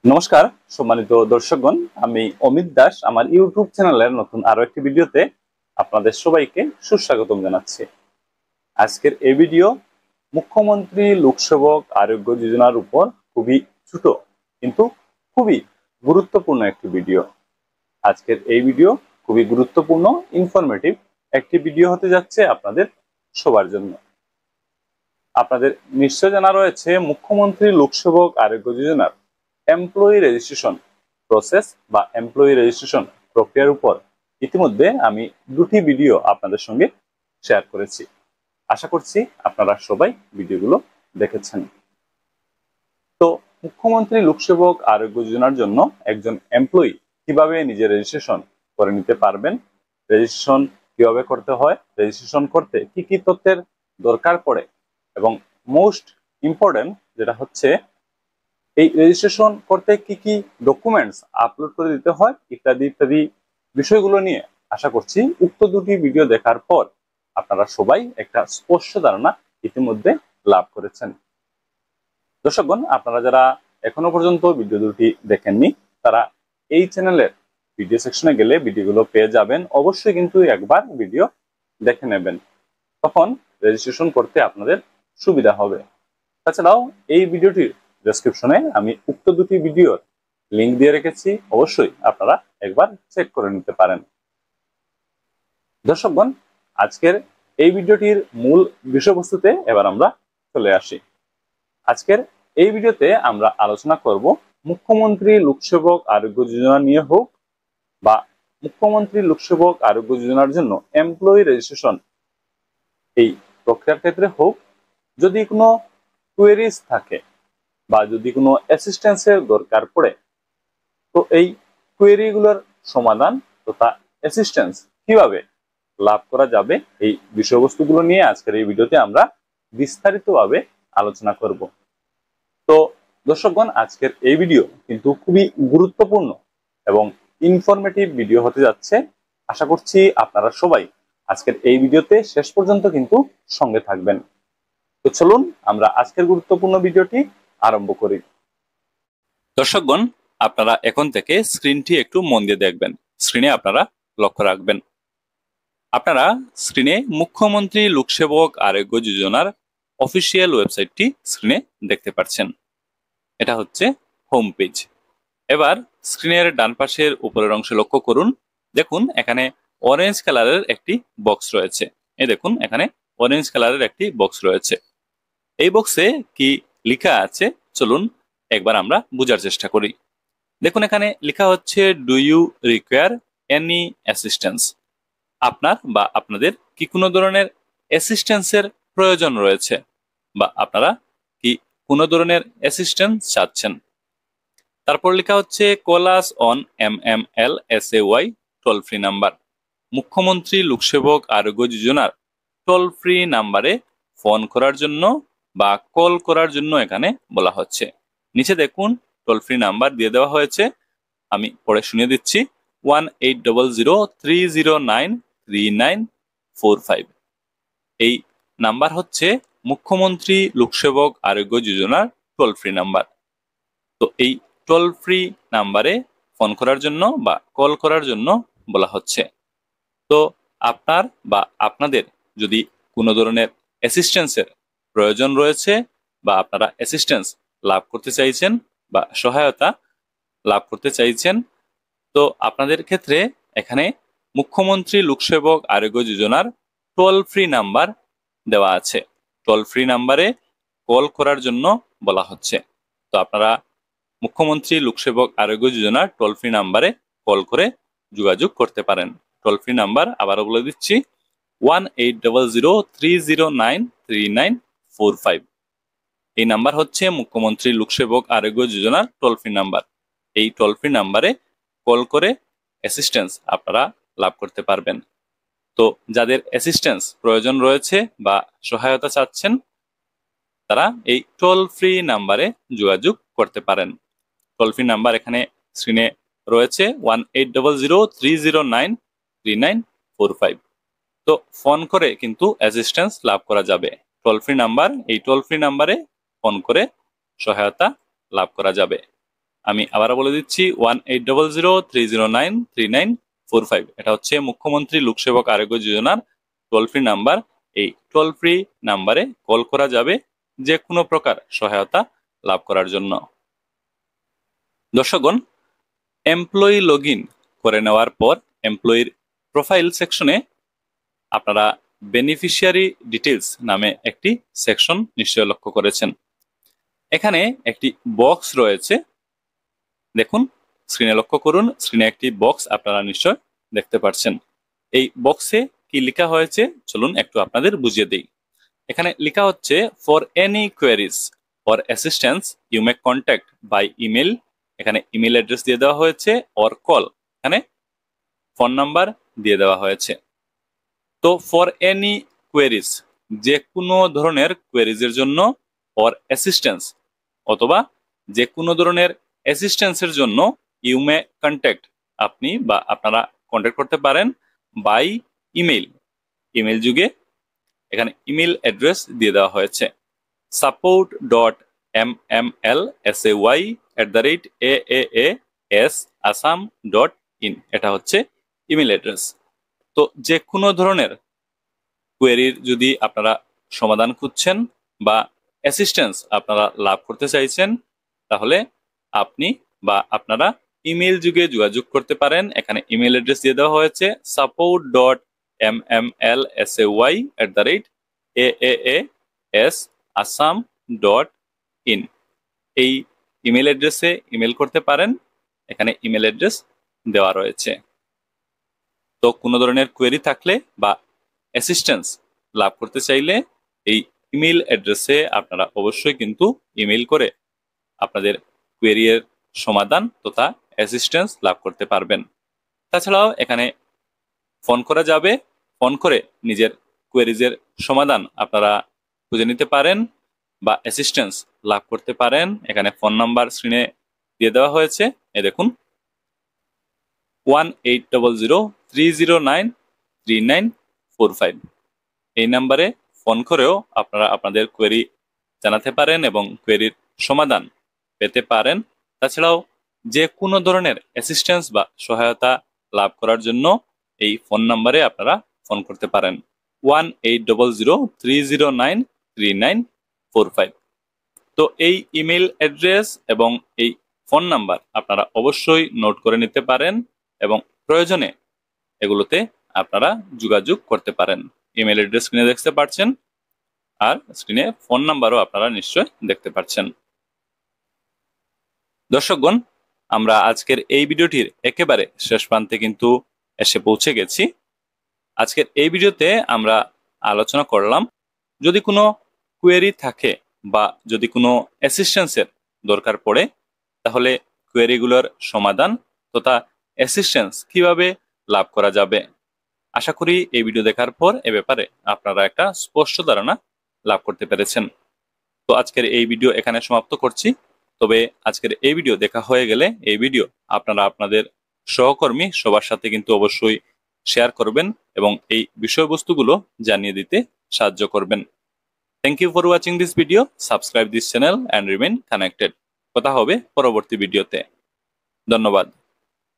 নমস্কার সম্মানিত দর্শকগণ, আমি অমিত দাস আমার ইউটিউব চ্যানেলের নতুন আরো একটি ভিডিওতে আপনাদের সবাইকে সুস্বাগতম জানাচ্ছি। আজকের এই ভিডিও মুখ্যমন্ত্রী লোকসেবক আরোগ্য যোজনার উপর খুবই ছোট কিন্তু খুবই গুরুত্বপূর্ণ একটি ভিডিও। আজকের এই ভিডিও খুবই গুরুত্বপূর্ণ ইনফরমেটিভ একটি ভিডিও হতে যাচ্ছে আপনাদের সবার জন্য। আপনাদের নিশ্চয় জানা রয়েছে মুখ্যমন্ত্রী লোকসেবক আরোগ্য যোজনার এমপ্লয়ি রেজিস্ট্রেশন প্রসেস বা এমপ্লয়ি রেজিস্ট্রেশন প্রক্রিয়ার উপর ইতিমধ্যে আমি দুটি ভিডিও আপনাদের সঙ্গে শেয়ার করেছি। আশা করছি আপনারা সবাই ভিডিওগুলো দেখেছেন। তো মুখ্যমন্ত্রী লোকসেবক আরোগ্য যোজনার জন্য একজন এমপ্লয়ি কিভাবে নিজের রেজিস্ট্রেশন করে নিতে পারবেন, রেজিস্ট্রেশন কিভাবে করতে হয়, রেজিস্ট্রেশন করতে কি কি তথ্যের দরকার পড়ে এবং মোস্ট ইম্পর্টেন্ট যেটা হচ্ছে এই রেজিস্ট্রেশন করতে কি কি ডকুমেন্টস আপলোড করে দিতে হয় ইত্যাদি ইত্যাদি বিষয়গুলো নিয়ে আশা করছি উক্ত দুটি ভিডিও দেখার পর আপনারা সবাই একটা স্পষ্ট ধারণা ইতিমধ্যে লাভ করেছেন। দর্শকগণ, আপনারা যারা এখনো পর্যন্ত ভিডিও দুটি দেখেননি তারা এই চ্যানেলের ভিডিও সেকশনে গেলে ভিডিওগুলো পেয়ে যাবেন। অবশ্যই কিন্তু একবার ভিডিও দেখে নেবেন, তখন রেজিস্ট্রেশন করতে আপনাদের সুবিধা হবে। তাছাড়াও এই ভিডিওটির ডেসক্রিপশনে আমি উক্ত দুটি ভিডিওর লিংক দিয়ে রেখেছি, অবশ্যই আপনারা একবার চেক করে নিতে পারেন। দর্শকগণ, আজকের এই ভিডিওটির মূল বিষয়বস্তুতে এবার আমরা চলে আসি। আজকের এই ভিডিওতে আমরা আলোচনা করব মুখ্যমন্ত্রী লোকসেবক আরোগ্য যোজনা নিয়ে হোক বা মুখ্যমন্ত্রী লোকসেবক আরোগ্য যোজনার জন্য এমপ্লয়ি রেজিস্ট্রেশন এই প্রক্রিয়ার ক্ষেত্রে হোক, যদি কোনো কোয়েরিজ থাকে বা যদি কোনো অ্যাসিস্ট্যান্সের দরকার পড়ে, তো এই কোয়েরিগুলোর সমাধান তথা অ্যাসিস্ট্যান্স কিভাবে লাভ করা যাবে এই বিষয়বস্তুগুলো নিয়ে আজকের এই ভিডিওতে আমরা বিস্তারিতভাবে আলোচনা করব। তো দর্শকগণ, আজকের এই ভিডিও কিন্তু খুবই গুরুত্বপূর্ণ এবং ইনফরমেটিভ ভিডিও হতে যাচ্ছে। আশা করছি আপনারা সবাই আজকের এই ভিডিওতে শেষ পর্যন্ত কিন্তু সঙ্গে থাকবেন। তো চলুন আমরা আজকের গুরুত্বপূর্ণ ভিডিওটি আরম্ভ করি। দর্শকগণ, আপনারা এখন থেকে স্ক্রিনটি একটু মন দিয়ে দেখবেন। স্ক্রিনে আপনারা লক্ষ্য রাখবেন। আপনারা স্ক্রিনে মুখ্যমন্ত্রী লোকসেবক আরোগ্য যোজনার অফিসিয়াল ওয়েবসাইটটি স্ক্রিনে দেখতে পাচ্ছেন। এটা হচ্ছে হোম পেজ। এবার স্ক্রিনের ডান পাশের উপরের অংশে লক্ষ্য করুন। দেখুন এখানে অরেঞ্জ কালারের একটি বক্স রয়েছে। এই দেখুন এখানে অরেঞ্জ কালারের একটি বক্স রয়েছে। এই বক্সে কি লেখা আছে চলুন একবার আমরা বোঝার চেষ্টা করি। দেখুন এখানে লেখা হচ্ছে, do you require any assistance? আপনার বা আপনাদের কি কোনো ধরনের অ্যাসিস্ট্যান্সের প্রয়োজন রয়েছে বা আপনারা কি কোনো ধরনের অ্যাসিস্ট্যান্স চাচ্ছেন? তারপর লেখা হচ্ছে, call us on MMLSAY toll free number. মুখ্যমন্ত্রী লোকসেবক আরোগ্য যোজনার টোল ফ্রি নাম্বারে ফোন করার জন্য বা কল করার জন্য এখানে বলা হচ্ছে। নিচে দেখুন টোল ফ্রি নাম্বার দিয়ে দেওয়া হয়েছে, আমি পড়ে শুনিয়ে দিচ্ছি। 1800-309-3945। এই নাম্বার হচ্ছে মুখ্যমন্ত্রী লোকসেবক আরোগ্য যোজনার টোল ফ্রি নাম্বার। তো এই টোল ফ্রি নাম্বারে ফোন করার জন্য বা কল করার জন্য বলা হচ্ছে। তো আপনার বা আপনাদের যদি কোনো ধরনের অ্যাসিস্ট্যান্সের প্রয়োজন রয়েছে বা আপনারা অ্যাসিস্ট্যান্স লাভ করতে চাইছেন বা সহায়তা লাভ করতে চাইছেন, তো আপনাদের ক্ষেত্রে এখানে মুখ্যমন্ত্রী লোকসেবক আরোগ্য যোজনার টোল ফ্রি নাম্বার দেওয়া আছে। টোল ফ্রি নাম্বারে কল করার জন্য বলা হচ্ছে। তো আপনারা মুখ্যমন্ত্রী লোকসেবক আরোগ্য যোজনার টোল ফ্রি নাম্বারে কল করে যোগাযোগ করতে পারেন। টোল ফ্রি নাম্বার আবারও বলে দিচ্ছি, 1800-309-3945। এই নাম্বার হচ্ছে মুখ্যমন্ত্রী লোকসেবক আরোগ্য যোজনার টোল ফ্রি নাম্বার। এই টোল ফ্রি নাম্বারে কল করে অ্যাসিস্ট্যান্স আপনারা লাভ করতে পারবেন। তো যাদের অ্যাসিস্ট্যান্স প্রয়োজন রয়েছে বা সহায়তা চাচ্ছেন, তারা এই টোল ফ্রি নাম্বারে যোগাযোগ করতে পারেন। টোল ফ্রি নাম্বার এখানে স্ক্রিনে রয়েছে, 1800-309-3945। তো ফোন করে কিন্তু অ্যাসিস্ট্যান্স লাভ করা যাবে। টোল ফ্রি নাম্বার, এই টোল ফ্রি নাম্বারে ফোন করে সহায়তা লাভ করা যাবে। আমি আবারও বলে দিচ্ছি 1800309394 এটা হচ্ছে মুখ্যমন্ত্রী লোকসেবক আরোগ্য যোজনার টোল ফ্রি নাম্বার। এই টোল ফ্রি নাম্বারে কল করা যাবে যে কোনো প্রকার সহায়তা লাভ করার জন্য। দর্শকগণ, এমপ্লয়ি লগ ইন করে নেওয়ার পর এমপ্লয়ির প্রোফাইল সেকশনে আপনারা বেনিফিশিয়ারি ডিটেলস নামে একটি সেকশন নিশ্চয় লক্ষ্য করেছেন। এখানে একটি বক্স রয়েছে, দেখুন স্ক্রিনে লক্ষ্য করুন, স্ক্রিনে একটি বক্স আপনারা নিশ্চয় দেখতে পাচ্ছেন। এই বক্সে কি লেখা হয়েছে চলুন একটু আপনাদের বুঝিয়ে দিই। এখানে লেখা হচ্ছে for any queries or assistance you may contact by email. এখানে ইমেল অ্যাড্রেস দিয়ে দেওয়া হয়েছে, অর কল এখানে ফোন নাম্বার দিয়ে দেওয়া হয়েছে। তো ফর এনি কোয়েরিজ যে কোনো ধরনের কোয়েরিজের জন্য, অর অ্যাসিস্ট্যান্স অথবা যে কোনো ধরনের অ্যাসিস্ট্যান্সের জন্য ইউ মে কন্ট্যাক্ট আপনি বা আপনারা কন্ট্যাক্ট করতে পারেন বাই ইমেল। ইমেল যুগে এখানে ইমেল অ্যাড্রেস দিয়ে দেওয়া হয়েছে support.mmlsay@aasam.in। এটা হচ্ছে ইমেল অ্যাড্রেস। তো যে কোনো ধরনের কোয়েরির যদি আপনারা সমাধান খুঁজছেন বা অ্যাসিস্ট্যান্স আপনারা লাভ করতে চাইছেন, তাহলে আপনি বা আপনারা ইমেল যুগে যোগাযোগ করতে পারেন। এখানে ইমেল অ্যাড্রেস দিয়ে দেওয়া হয়েছে support.mmlsay@aasam.in। এই ইমেল অ্যাড্রেসে ইমেল করতে পারেন, এখানে ইমেল অ্যাড্রেস দেওয়া রয়েছে। তো কোনো ধরনের কোয়েরি থাকলে বা অ্যাসিস্ট্যান্স লাভ করতে চাইলে এই ইমেল অ্যাড্রেসে আপনারা অবশ্যই কিন্তু ইমেল করে আপনাদের কোয়েরির সমাধান তথা অ্যাসিস্ট্যান্স লাভ করতে পারবেন। তাছাড়াও এখানে ফোন করা যাবে, ফোন করে নিজের কোয়েরিজের সমাধান আপনারা খুঁজে নিতে পারেন বা অ্যাসিস্ট্যান্স লাভ করতে পারেন। এখানে ফোন নাম্বার স্ক্রিনে দিয়ে দেওয়া হয়েছে, এই দেখুন 1800309394 এই নাম্বারে ফোন করেও আপনারা আপনাদের কোয়েরি জানাতে পারেন এবং কোয়েরির সমাধান পেতে পারেন। তাছাড়াও যে কোনো ধরনের অ্যাসিস্ট্যান্স বা সহায়তা লাভ করার জন্য এই ফোন নাম্বারে আপনারা ফোন করতে পারেন 1800309394। তো এই ইমেল অ্যাড্রেস এবং এই ফোন নাম্বার আপনারা অবশ্যই নোট করে নিতে পারেন এবং প্রয়োজনে এগুলোতে আপনারা যোগাযোগ করতে পারেন। ইমেল অ্যাড্রেস স্ক্রিনে দেখতে পাচ্ছেন আর স্ক্রিনে ফোন নাম্বারও আপনারা নিশ্চয় দেখতে পাচ্ছেন। দর্শকগণ, আমরা আজকের এই ভিডিওটির একেবারে শেষ প্রান্তে কিন্তু এসে পৌঁছে গেছি। আজকের এই ভিডিওতে আমরা আলোচনা করলাম যদি কোনো কোয়েরি থাকে বা যদি কোনো অ্যাসিস্ট্যান্সের দরকার পড়ে, তাহলে কোয়েরিগুলোর সমাধান তথা অ্যাসিস্ট্যান্স কিভাবে লাভ করা যাবে। আশা করি এই ভিডিও দেখার পর এ ব্যাপারে আপনারা একটা স্পষ্ট ধারণা লাভ করতে পেরেছেন। তো আজকের এই ভিডিও এখানে সমাপ্ত করছি। তবে আজকের এই ভিডিও দেখা হয়ে গেলে এই ভিডিও আপনারা আপনাদের সহকর্মী সবার সাথে কিন্তু অবশ্যই শেয়ার করবেন এবং এই বিষয়বস্তুগুলো জানিয়ে দিতে সাহায্য করবেন। Thank you for watching this video. Subscribe this channel and remain connected. কথা হবে পরবর্তী ভিডিওতে। ধন্যবাদ।